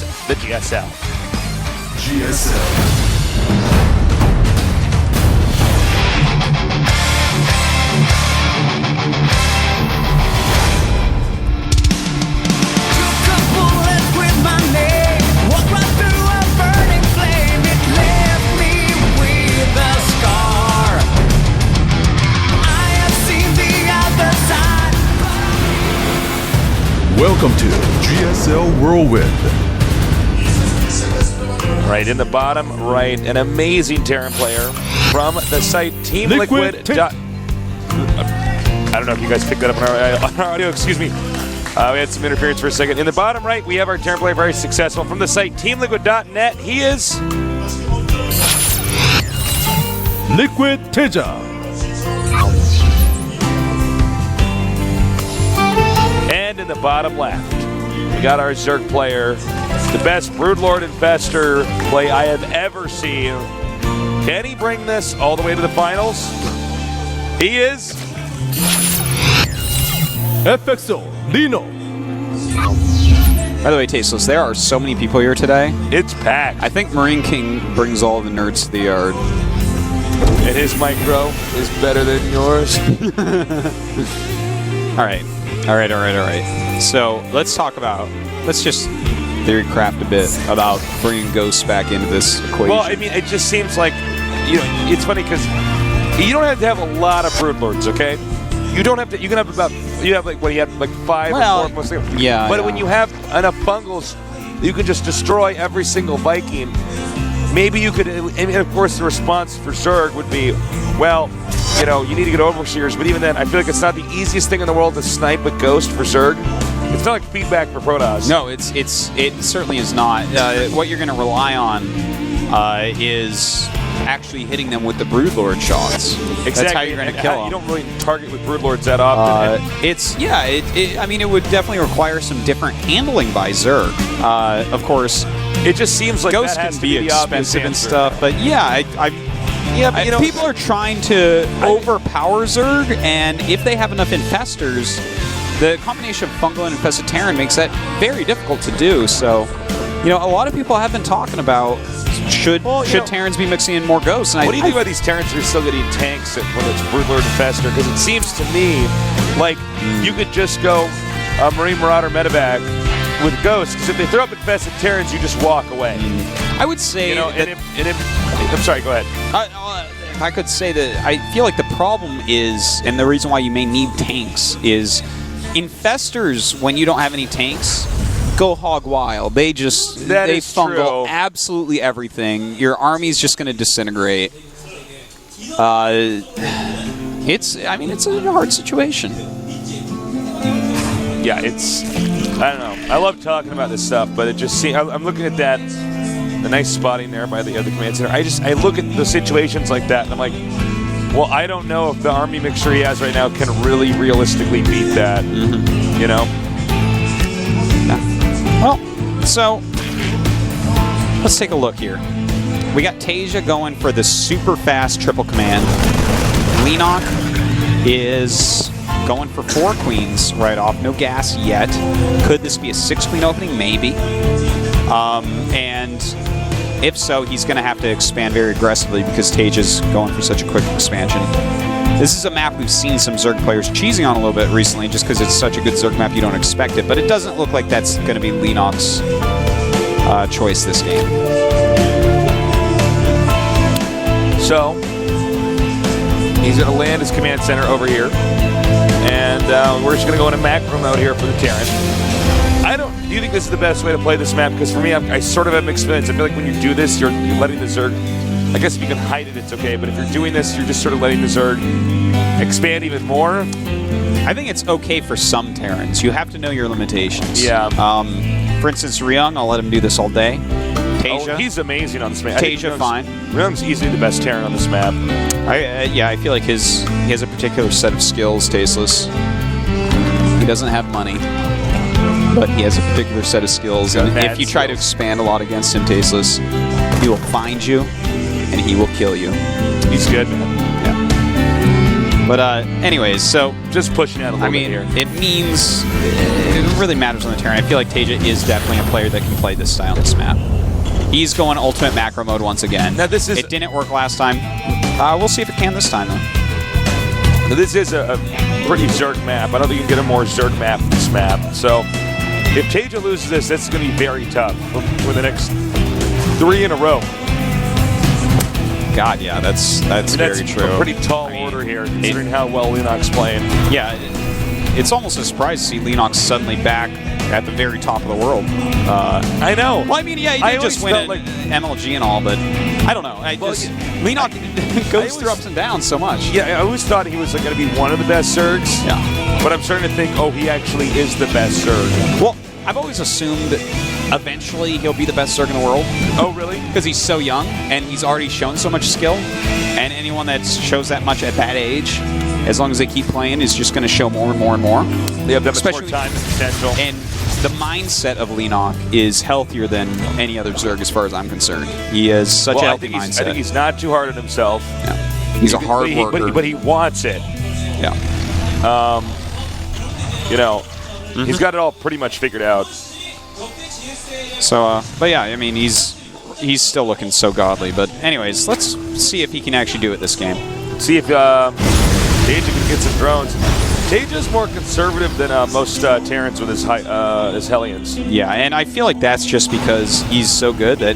is the GSL. GSL. Welcome to GSL Whirlwind. Right in the bottom right, an amazing Terran player from the site Team Liquid. I don't know if you guys picked that up on our audio, excuse me. We had some interference for a second. In the bottom right, we have our Terran player, very successful, from the site TeamLiquid.net. He is Liquid TaeJa. And in the bottom left, we got our Zerg player, the best Broodlord Infestor play I have ever seen. Can he bring this all the way to the finals? He is FXO Leenock. By the way, Tasteless, there are so many people here today. It's packed. I think Marine King brings all the nerds to the yard. And his micro is better than yours. All right. So let's just theory craft a bit about bringing ghosts back into this equation. Well, I mean, it just seems like, you know, it's funny because you don't have to have a lot of Broodlords, okay? You don't have to. You can have about. You have like what? You have like 5 or 4 most. Yeah. But when you have enough Bungles, you can just destroy every single Viking. Maybe you could. I mean, of course, the response for Zerg would be, well, you know, you need to get Overseers. But even then, I feel like it's not the easiest thing in the world to snipe a Ghost for Zerg. It's not like feedback for Protoss. No, it certainly is not. What you're going to rely on is actually hitting them with the Broodlord shots. Exactly. That's how you're going to kill them. You don't really target with Broodlords that often. I mean, it would definitely require some different handling by Zerg. Of course, it just seems like Ghosts can be expensive and stuff, but yeah, but you know, people are trying to overpower Zerg, and if they have enough infestors, the combination of fungal and infested Terran makes that very difficult to do. So, you know, a lot of people have been talking about should Terrans be mixing in more ghosts. And what do you think about these Terrans that are still getting tanks whether it's Broodlord Infestor? Because it seems to me like you could just go Marine Marauder Medevac with ghosts, because if they throw up infested Terrans, you just walk away. I would say, you know, I'm sorry, go ahead. If I could say that, I feel like the problem is, and the reason why you may need tanks is, infestors, when you don't have any tanks, go hog wild. They fungal absolutely everything. Your army's just going to disintegrate. It's a hard situation. Yeah, I don't know. I love talking about this stuff, but it just seems, I'm looking at that, the nice spotting there by the other command center. I look at the situations like that, and I'm like, well, I don't know if the army mixture he has right now can really realistically beat that. Mm-hmm. You know? Yeah. Well, so let's take a look here. We got TaeJa going for the super fast triple command. Leenock is going for 4 queens right off. No gas yet. Could this be a 6-queen opening? Maybe. And if so, he's going to have to expand very aggressively because TaeJa's going for such a quick expansion. This is a map we've seen some Zerg players cheesing on a little bit recently just because it's such a good Zerg map you don't expect it, but it doesn't look like that's going to be Leenock's choice this game. So, he's going to land his command center over here, and we're just going to go into macro mode here for the Terran. Do you think this is the best way to play this map? Because for me, I sort of have mixed feelings. I feel like when you do this, you're letting the Zerg, I guess if you can hide it, it's okay, but if you're doing this, you're just sort of letting the Zerg expand even more. I think it's okay for some Terrans. You have to know your limitations. Yeah. For instance, Ryung, I'll let him do this all day. TaeJa. Oh, he's amazing on this map. TaeJa, fine. Ryung's easily the best Terran on this map. I feel like he has a particular set of skills, Tasteless. He doesn't have money, but he has a particular set of skills. And if you try to expand a lot against him, Tasteless, he will find you, and he will kill you. He's good, man. But anyways, so Just pushing out a little I bit mean, here. it means it really matters on the Terran. I feel like TaeJa is definitely a player that can play this style on this map. He's going ultimate macro mode once again. Now this is It didn't work last time. We'll see if it can this time though. Now, this is a pretty Zerg map. I don't think you can get a more Zerg map than this map. So if TaeJa loses this, that's going to be very tough for the next 3 in a row. God, yeah, that's very true. A pretty tall order here, considering how well Leenock's playing. Yeah, it's almost a surprise to see Leenock suddenly back at the very top of the world. I know. Well, I mean, yeah, he I did just always win felt at like- MLG and all, but I don't know. Leenock goes through ups and downs so much. Yeah, I always thought he was going to be one of the best Zergs. Yeah. But I'm starting to think, oh, he actually is the best Zerg. Well, I've always assumed eventually he'll be the best Zerg in the world. Oh, really? Because he's so young and he's already shown so much skill. And anyone that shows that much at that age, as long as they keep playing, is just going to show more and more and more. They have that much more Especially- time and potential. And the mindset of Leenock is healthier than any other Zerg as far as I'm concerned. He has such a I healthy think, mindset. I think he's not too hard on himself. Yeah. He's a hard worker. But he wants it. Yeah. You know, he's got it all pretty much figured out. So, but yeah, I mean, he's still looking so godly. But anyways, let's see if he can actually do it this game. See if TaeJa can get some drones. TaeJa's more conservative than most Terrans with his Hellions. Yeah, and I feel like that's just because he's so good that,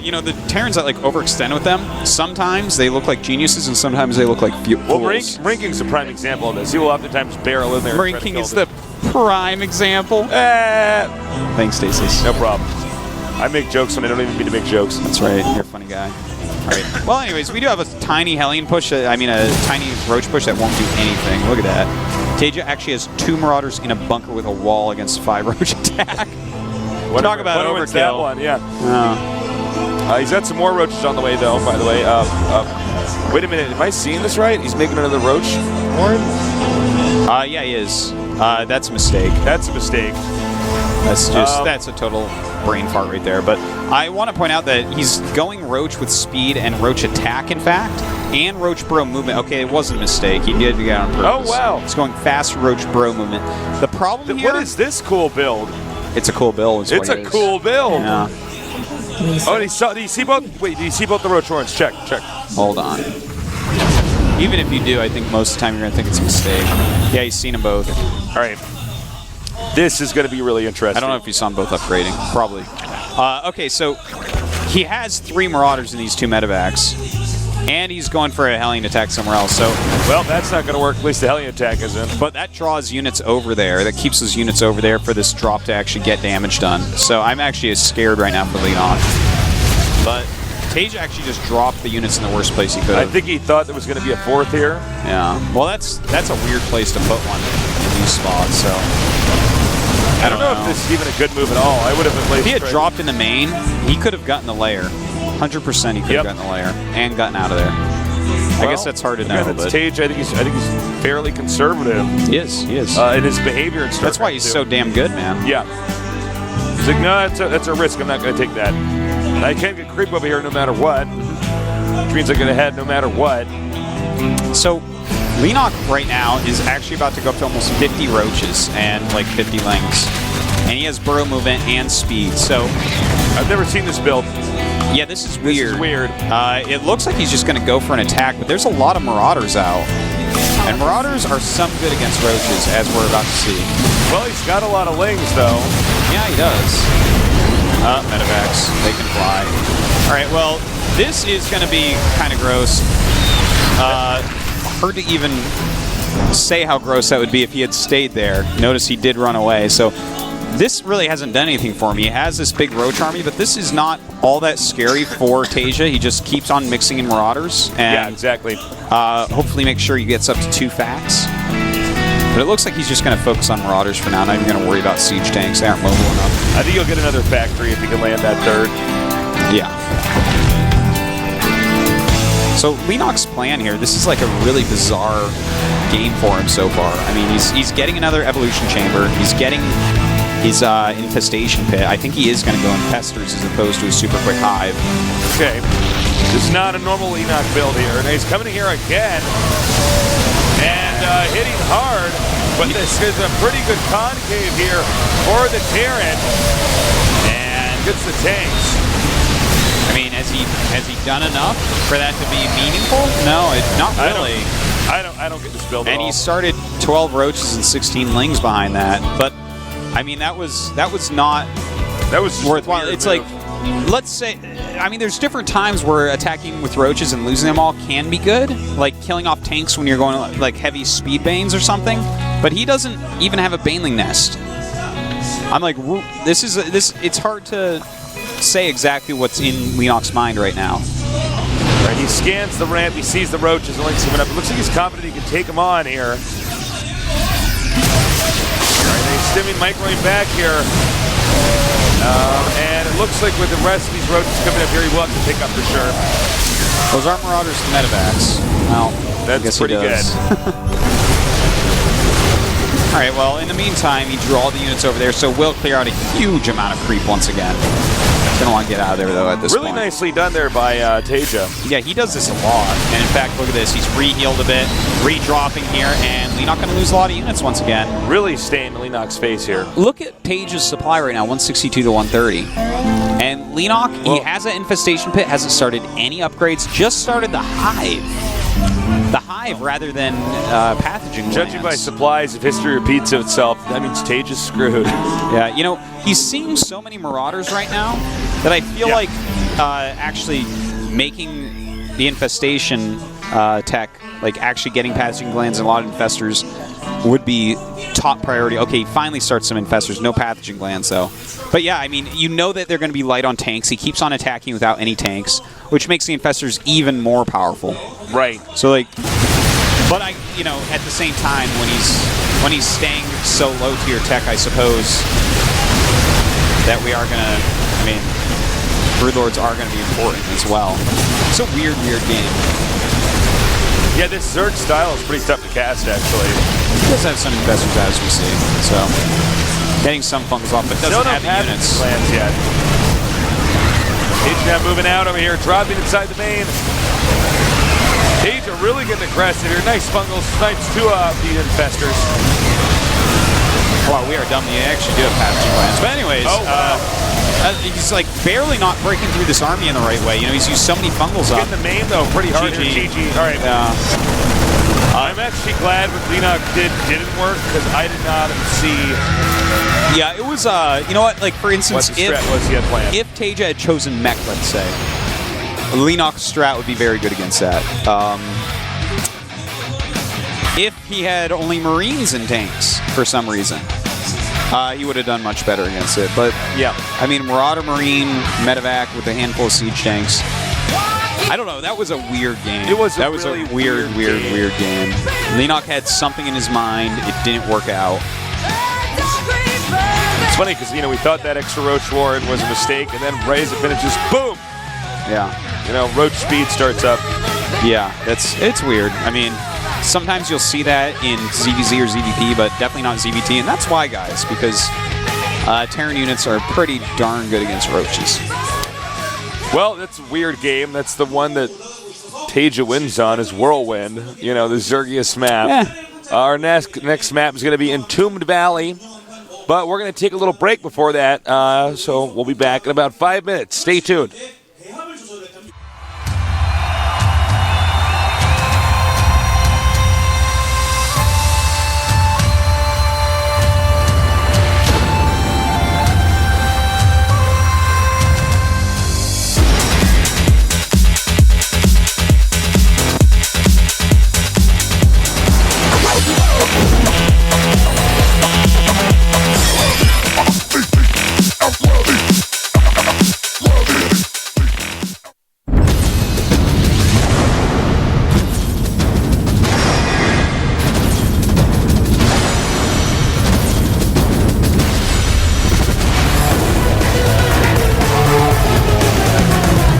you know, the Terrans that like overextend with them, sometimes they look like geniuses and sometimes they look like fools. Well, Rinking's a prime example of this. He will oftentimes barrel in there. Ranking is the prime example. Thanks, Stasis. No problem. I make jokes when I don't even mean to make jokes. That's right. You're a funny guy. All right. Well, anyways, we do have a tiny Hellion push. I mean, a tiny Roach push that won't do anything. Look at that. TaeJa actually has 2 Marauders in a bunker with a wall against 5 Roach attack. Talk about overkill. That one, yeah. He's got some more Roaches on the way, though, by the way. Wait a minute. Am I seeing this right? He's making another Roach horde? Yeah, he is. That's a mistake. That's a mistake. That's just that's a total brain fart right there. But I want to point out that he's going Roach with speed and Roach attack, in fact, and Roach Bro movement. Okay, it wasn't a mistake. He did it on purpose. Oh, wow. He's going fast Roach Bro movement. The problem here... What is this cool build? It's a cool build. It's a cool build. Yeah. Oh, do you see both? Wait, do you see both the Roach horns? Check. Hold on. Even if you do, I think most of the time you're going to think it's a mistake. Yeah, he's seen them both. All right. This is going to be really interesting. I don't know if you saw them both upgrading. Probably. Okay, so he has 3 Marauders in these 2 medevacs, and he's going for a Hellion attack somewhere else. So, well, that's not going to work. At least the Hellion attack isn't. But that draws units over there. That keeps those units over there for this drop to actually get damage done. So I'm actually scared right now for Leenock. But TaeJa actually just dropped the units in the worst place he could have. I think he thought there was going to be a 4th here. Yeah. Well, that's a weird place to put one in these spots. So I don't know if this is even a good move at all. I would have at least. If he had dropped in the main, he could have gotten the lair. 100% he could have gotten the lair and gotten out of there. I guess that's hard to know. That's TaeJa. I think he's fairly conservative. He is. He is. In his behavior and stuff. That's why he's so damn good, man. Yeah. He's like, no, that's a risk. I'm not going to take that. And I can't get creep over here no matter what. Which means I get ahead no matter what. So Leenock right now is actually about to go up to almost 50 Roaches and like 50 Lings. And he has burrow movement and speed. So I've never seen this build. Yeah, this is weird. This is weird. It looks like he's just going to go for an attack, but there's a lot of Marauders out. And Marauders are some good against Roaches, as we're about to see. Well, he's got a lot of Lings, though. Yeah, he does. Medevacs, they can fly. All right, well, this is going to be kind of gross. Hard to even say how gross that would be if he had stayed there. Notice he did run away, so this really hasn't done anything for me. He has this big Roach army, but this is not all that scary for TaeJa. He just keeps on mixing in Marauders. And, yeah, exactly. Hopefully make sure he gets up to 2 facts. But it looks like he's just going to focus on Marauders for now. Not even going to worry about siege tanks. They aren't mobile enough. I think he'll get another factory if he can land that 3rd. Yeah. So Leenock's plan here, this is like a really bizarre game for him so far. I mean, he's getting another Evolution Chamber. He's getting his Infestation Pit. I think he is going to go in Pesters as opposed to a super quick Hive. Okay. This is not a normal Leenock build here. And he's coming here again. hitting hard. But this is a pretty good concave here for the Terran. And gets the tanks. I mean, has he done enough for that to be meaningful? No, not really. I don't get this build at And all. he started 12 roaches and 16 lings behind that. But I mean, that was not just worthwhile. a weird It's move. like, let's say, I mean, there's different times where attacking with roaches and losing them all can be good, like killing off tanks when you're going like heavy speed banes or something. But he doesn't even have a baneling nest. I'm like, it's hard to say exactly what's in Leenock's mind right now. Right, he scans the ramp, he sees the roaches and links coming up. It looks like he's confident he can take them on here. Right, he's stimming microwave back here. And it looks like with the rest of these roaches coming up here, he will have to pick up for sure. Those aren't Marauders to medevacs. Well, I guess That's pretty he does. good. All right, well, in the meantime, he drew all the units over there, so we'll clear out a huge amount of creep once again. Gonna want to get out of there, though, at this Really point. nicely done there by TaeJa. Yeah, he does this a lot. And in fact, look at this. He's re-healed a bit, re-dropping here, and Leenock going to lose a lot of units once again. Really staying in Leenock's face here. Look at TaeJa's supply right now, 162 to 130. And Leenock, he has an infestation pit, hasn't started any upgrades, just started the hive. The hive rather than pathogen Judging by glands. supplies, if history repeats itself, that means TaeJa's screwed. Yeah, you know, he's seeing so many Marauders right now that I feel like actually making the infestation tech, like actually getting pathogen glands and a lot of infestors would be top priority. Okay, he finally starts some infestors, no pathogen glands though. But yeah, I mean, you know that they're going to be light on tanks. He keeps on attacking without any tanks, which makes the infestors even more powerful. Right. So like, but you know, at the same time, when he's staying so low tier tech, I suppose that we are gonna. I mean, Broodlords are gonna be important as well. It's a weird game. Yeah, this Zerg style is pretty tough to cast, actually. He does have some investors as we see, so getting some fungus off, but doesn't have the units. Plans yet. TaeJa now moving out over here, dropping inside the main. TaeJa really getting aggressive here. Nice fungal snipes to the infestors. Wow, we are dumb. They actually do have pathogen glands. But anyways, he's like barely not breaking through this army in the right way. You know, he's used so many fungals up. Getting the main though pretty hard GG. here. GG. All right. I'm actually glad what Leenock didn't work because I did not see. Yeah, it was. You know what? Like for instance, what the strat was he had planned. if TaeJa had chosen mech, let's say, Leenock's strat would be very good against that. If he had only Marines and tanks for some reason, he would have done much better against it. But yeah, I mean, Marauder Marine, Medevac with a handful of siege tanks. I don't know. That was a weird game. It was. That was really a weird game. Leenock had something in his mind. It didn't work out. It's funny because, you know, we thought that extra Roach Warren was a mistake, and then right as it finishes, boom! Yeah. You know, Roach speed starts up. Yeah, it's weird. I mean, sometimes you'll see that in ZVZ or ZVP, but definitely not ZVT, and that's why, guys, because Terran units are pretty darn good against roaches. Well, that's a weird game. That's the one that TaeJa wins on, is Whirlwind, you know, the Zergius map. Our next map is going to be Entombed Valley, but we're going to take a little break before that, so we'll be back in about 5 minutes. Stay tuned.